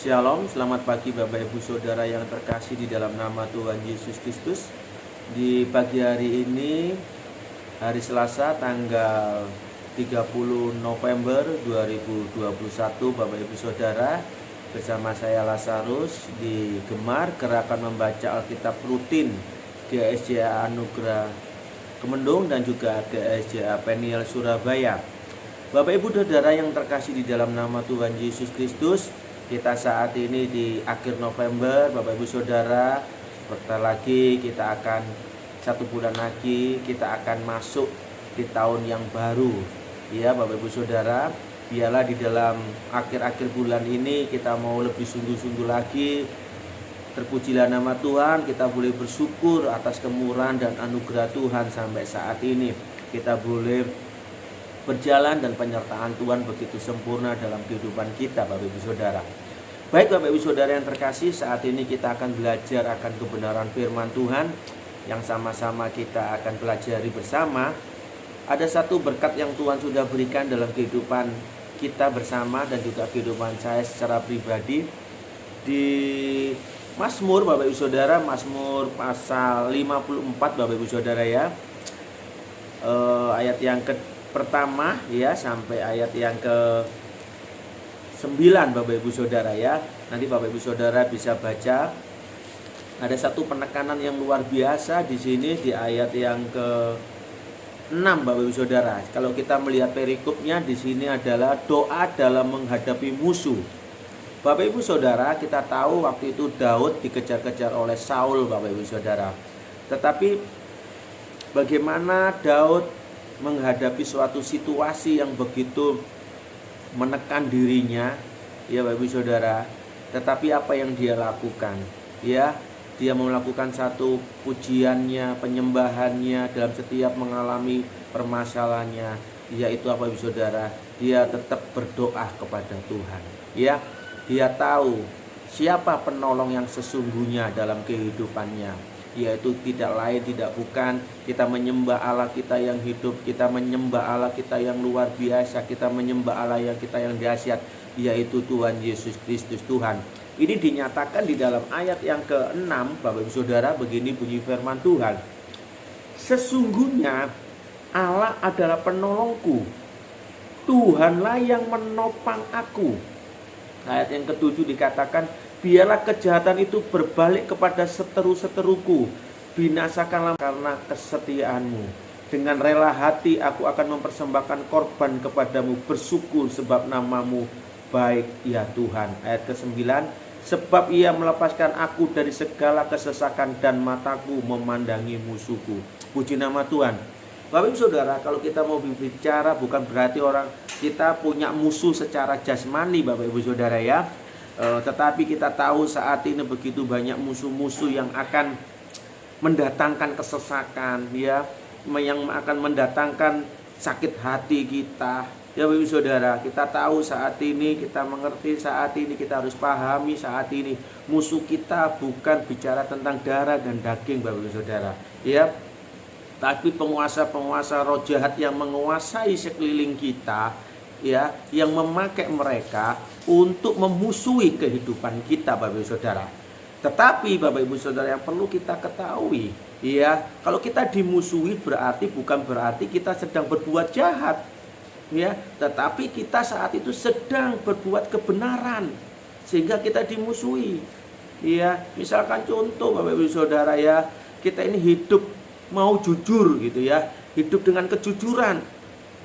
Shalom, selamat pagi Bapak Ibu Saudara yang terkasih di dalam nama Tuhan Yesus Kristus. Di pagi hari ini, hari Selasa tanggal 30 November 2021, Bapak Ibu Saudara, bersama saya Lazarus di Gemar Gerakan Membaca Alkitab Rutin GSJA Anugerah Kemendung dan juga GSJA Peniel Surabaya. Bapak Ibu Saudara yang terkasih di dalam nama Tuhan Yesus Kristus, kita saat ini di akhir November, Bapak Ibu Saudara, sebentar lagi kita akan 1 bulan lagi kita akan masuk di tahun yang baru. Ya Bapak Ibu Saudara, biarlah di dalam akhir-akhir bulan ini kita mau lebih sungguh-sungguh lagi. Terpujilah nama Tuhan, kita boleh bersyukur atas kemurahan dan anugerah Tuhan sampai saat ini. Kita boleh berjalan dan penyertaan Tuhan begitu sempurna dalam kehidupan kita, Bapak Ibu Saudara. Baik Bapak Ibu Saudara yang terkasih, saat ini kita akan belajar akan kebenaran firman Tuhan yang sama-sama kita akan pelajari bersama. Ada satu berkat yang Tuhan sudah berikan dalam kehidupan kita bersama dan juga kehidupan saya secara pribadi. Di Mazmur Bapak Ibu Saudara, Mazmur pasal 54 Bapak Ibu Saudara ya, ayat yang pertama ya sampai ayat yang ke-9 Bapak Ibu Saudara ya. Nanti Bapak Ibu Saudara bisa baca. Ada satu penekanan yang luar biasa di sini di ayat yang ke-6 Bapak Ibu Saudara. Kalau kita melihat perikopnya di sini adalah doa dalam menghadapi musuh. Bapak Ibu Saudara, kita tahu waktu itu Daud dikejar-kejar oleh Saul Bapak Ibu Saudara. Tetapi bagaimana Daud menghadapi suatu situasi yang begitu menekan dirinya, ya Bapak Ibu Saudara. Tetapi apa yang dia lakukan? Ya, dia melakukan satu pujiannya, penyembahannya dalam setiap mengalami permasalahannya, yaitu apa Ibu Saudara? Dia tetap berdoa kepada Tuhan. Ya, dia tahu siapa penolong yang sesungguhnya dalam kehidupannya, yaitu tidak lain tidak bukan kita menyembah Allah kita yang hidup, kita menyembah Allah kita yang luar biasa, kita menyembah Allah yang kita yang dahsyat, yaitu Tuhan Yesus Kristus Tuhan. Ini dinyatakan di dalam ayat yang ke-6 Bapak Ibu Saudara. Begini bunyi firman Tuhan, sesungguhnya Allah adalah penolongku, Tuhanlah yang menopang aku. Ayat yang ke-7 dikatakan, biarlah kejahatan itu berbalik kepada seteru-seteruku, binasakanlah karena kesetiaanmu. Dengan rela hati aku akan mempersembahkan korban kepadamu, bersyukur sebab namamu baik ya Tuhan. Ayat ke-9, sebab ia melepaskan aku dari segala kesesakan dan mataku memandangi musuhku. Puji nama Tuhan. Bapak Ibu Saudara, kalau kita mau bicara bukan berarti orang kita punya musuh secara jasmani Bapak Ibu Saudara ya. Tetapi kita tahu saat ini begitu banyak musuh-musuh yang akan mendatangkan kesesakan ya, yang akan mendatangkan sakit hati kita ya Bapak Ibu Saudara. Kita tahu saat ini, kita mengerti saat ini, kita harus pahami saat ini musuh kita bukan bicara tentang darah dan daging Bapak Ibu Saudara ya, tapi penguasa-penguasa roh jahat yang menguasai sekeliling kita ya, yang memakai mereka untuk memusuhi kehidupan kita Bapak Ibu Saudara. Tetapi Bapak Ibu Saudara yang perlu kita ketahui ya, kalau kita dimusuhi bukan berarti kita sedang berbuat jahat ya, tetapi kita saat itu sedang berbuat kebenaran sehingga kita dimusuhi ya. Misalkan contoh Bapak Ibu Saudara ya, kita ini hidup mau jujur gitu ya, hidup dengan kejujuran,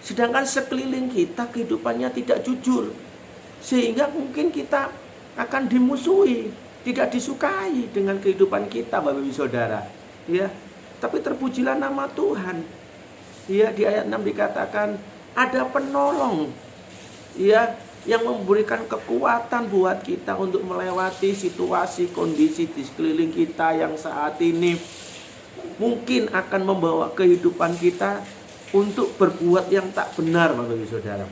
sedangkan sekeliling kita kehidupannya tidak jujur, sehingga mungkin kita akan dimusuhi, tidak disukai dengan kehidupan kita Bapak Ibu Saudara ya. Tapi terpujilah nama Tuhan ya, di ayat 6 dikatakan ada penolong ya, yang memberikan kekuatan buat kita untuk melewati situasi kondisi di sekeliling kita yang saat ini mungkin akan membawa kehidupan kita untuk berbuat yang tak benar Bapak Ibu Saudara,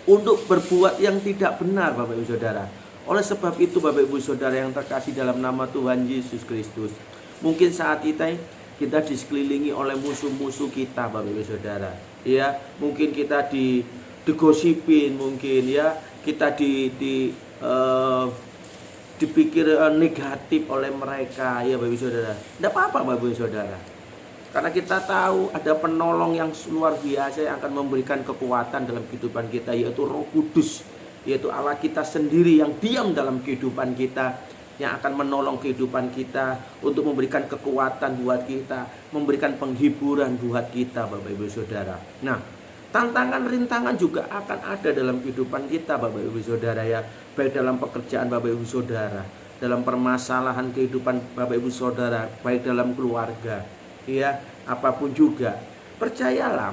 untuk berbuat yang tidak benar Bapak Ibu Saudara. Oleh sebab itu Bapak Ibu Saudara yang terkasih dalam nama Tuhan Yesus Kristus, mungkin saat kita disekelilingi oleh musuh-musuh kita Bapak Ibu Saudara ya, mungkin kita digosipin, mungkin ya kita dipikir negatif oleh mereka, ya Bapak Ibu Saudara. Tidak apa-apa Bapak Ibu Saudara. Karena kita tahu ada penolong yang luar biasa yang akan memberikan kekuatan dalam kehidupan kita, yaitu Roh Kudus, yaitu Allah kita sendiri yang diam dalam kehidupan kita, yang akan menolong kehidupan kita untuk memberikan kekuatan buat kita, memberikan penghiburan buat kita Bapak Ibu Saudara. Nah, tantangan rintangan juga akan ada dalam kehidupan kita Bapak Ibu Saudara ya, baik dalam pekerjaan Bapak Ibu Saudara, dalam permasalahan kehidupan Bapak Ibu Saudara, baik dalam keluarga, ya, apapun juga. Percayalah,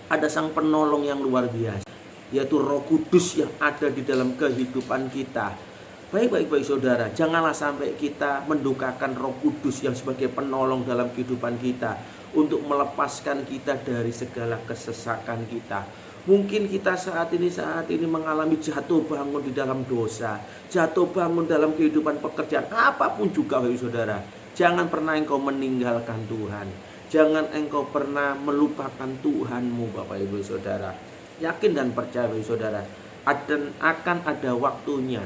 ada Sang Penolong yang luar biasa, yaitu Roh Kudus yang ada di dalam kehidupan kita. Baik Saudara, janganlah sampai kita mendukakan Roh Kudus yang sebagai penolong dalam kehidupan kita untuk melepaskan kita dari segala kesesakan kita. Mungkin kita saat ini mengalami jatuh bangun di dalam dosa, jatuh bangun dalam kehidupan pekerjaan, apapun juga Bapak Ibu Saudara. Jangan pernah engkau meninggalkan Tuhan. Jangan engkau pernah melupakan Tuhanmu Bapak Ibu Saudara. Yakin dan percaya Bapak Ibu Saudara, akan ada waktunya.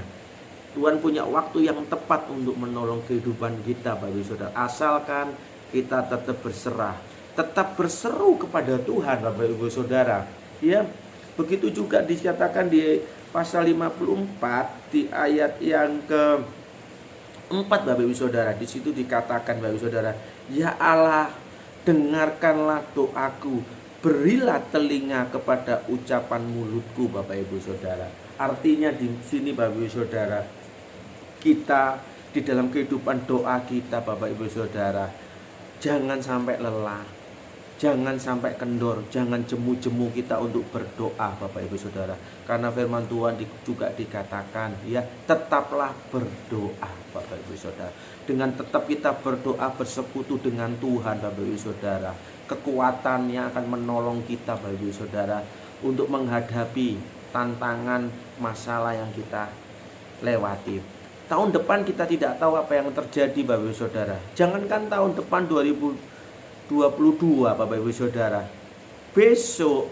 Tuhan punya waktu yang tepat untuk menolong kehidupan kita Bapak Ibu Saudara. Asalkan kita tetap berserah, tetap berseru kepada Tuhan Bapak Ibu Saudara. Ya, begitu juga dikatakan di pasal 54 di ayat yang ke-4 Bapak Ibu Saudara. Di situ dikatakan Bapak Ibu Saudara, ya Allah, dengarkanlah doaku, berilah telinga kepada ucapan mulutku Bapak Ibu Saudara. Artinya di sini Bapak Ibu Saudara, kita di dalam kehidupan doa kita Bapak Ibu Saudara, jangan sampai lelah, jangan sampai kendor, jangan jemu-jemu kita untuk berdoa Bapak Ibu Saudara. Karena firman Tuhan juga dikatakan, ya, tetaplah berdoa Bapak Ibu Saudara. Dengan tetap kita berdoa bersekutu dengan Tuhan Bapak Ibu Saudara, kekuatan yang akan menolong kita Bapak Ibu Saudara untuk menghadapi tantangan masalah yang kita lewati. Tahun depan kita tidak tahu apa yang terjadi Bapak Ibu Saudara. Jangankan tahun depan 2022 Bapak Ibu Saudara, besok,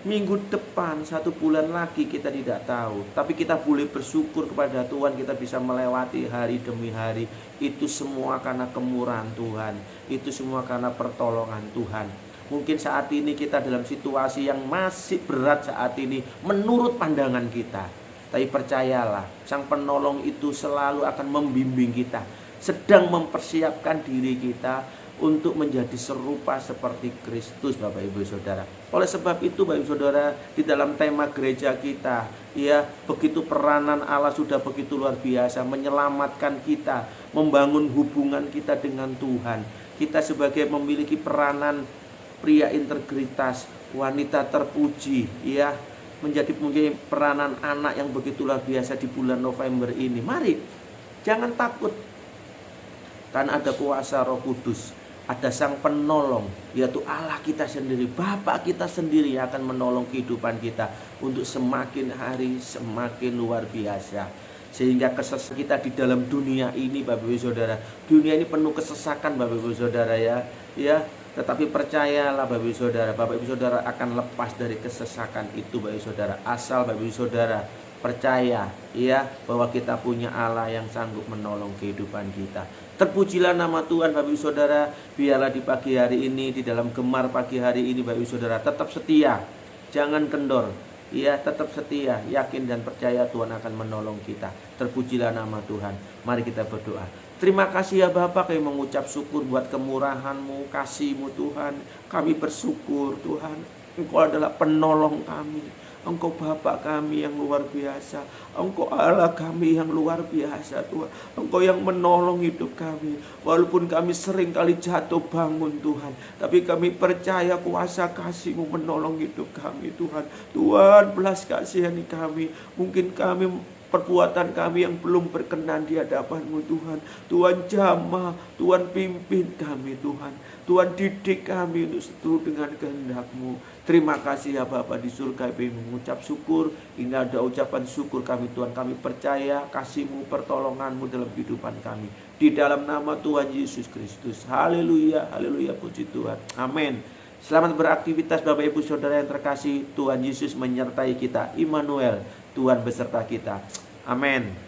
minggu depan, 1 bulan lagi kita tidak tahu. Tapi kita boleh bersyukur kepada Tuhan, kita bisa melewati hari demi hari. Itu semua karena kemurahan Tuhan, itu semua karena pertolongan Tuhan. Mungkin saat ini kita dalam situasi yang masih berat saat ini menurut pandangan kita, tapi percayalah, Sang Penolong itu selalu akan membimbing kita, sedang mempersiapkan diri kita untuk menjadi serupa seperti Kristus Bapak Ibu Saudara. Oleh sebab itu Bapak Ibu Saudara, di dalam tema gereja kita, ya, begitu peranan Allah sudah begitu luar biasa menyelamatkan kita, membangun hubungan kita dengan Tuhan. Kita sebagai memiliki peranan pria integritas, wanita terpuji, ya, menjadi punya peranan anak yang begitu luar biasa di bulan November ini. Mari, jangan takut, karena ada kuasa Roh Kudus, ada Sang Penolong, yaitu Allah kita sendiri, Bapa kita sendiri yang akan menolong kehidupan kita untuk semakin hari semakin luar biasa. Sehingga kesesakan kita di dalam dunia ini Bapak Ibu Saudara, dunia ini penuh kesesakan Bapak Ibu Saudara, ya. Tetapi percayalah Bapak Ibu Saudara akan lepas dari kesesakan itu Bapak Ibu Saudara. Asal Bapak Ibu Saudara percaya, ya, bahwa kita punya Allah yang sanggup menolong kehidupan kita. Terpujilah nama Tuhan Bapak Ibu Saudara. Biarlah di pagi hari ini, di dalam gemar pagi hari ini Bapak Ibu Saudara tetap setia, jangan kendor, ya, tetap setia, yakin dan percaya Tuhan akan menolong kita. Terpujilah nama Tuhan. Mari kita berdoa. Terima kasih ya Bapak, kami mengucap syukur buat kemurahan-Mu, kasih-Mu Tuhan. Kami bersyukur Tuhan, Engkau adalah penolong kami. Engkau Bapa kami yang luar biasa. Engkau Allah kami yang luar biasa Tuhan. Engkau yang menolong hidup kami. Walaupun kami sering kali jatuh bangun Tuhan, tapi kami percaya kuasa kasih-Mu menolong hidup kami Tuhan. Tuhan belas kasihani kami. Mungkin kami, perbuatan kami yang belum berkenan di hadapan-Mu Tuhan. Tuhan jamah, Tuhan pimpin kami Tuhan. Tuhan didik kami untuk seturut dengan kehendak-Mu. Terima kasih ya Bapa di surga, kami mengucap syukur. Ini ada ucapan syukur kami Tuhan. Kami percaya kasih-Mu, pertolongan-Mu dalam kehidupan kami. Di dalam nama Tuhan Yesus Kristus. Haleluya, haleluya, puji Tuhan. Amin. Selamat beraktivitas Bapak Ibu Saudara yang terkasih. Tuhan Yesus menyertai kita. Immanuel, Tuhan beserta kita. Amin.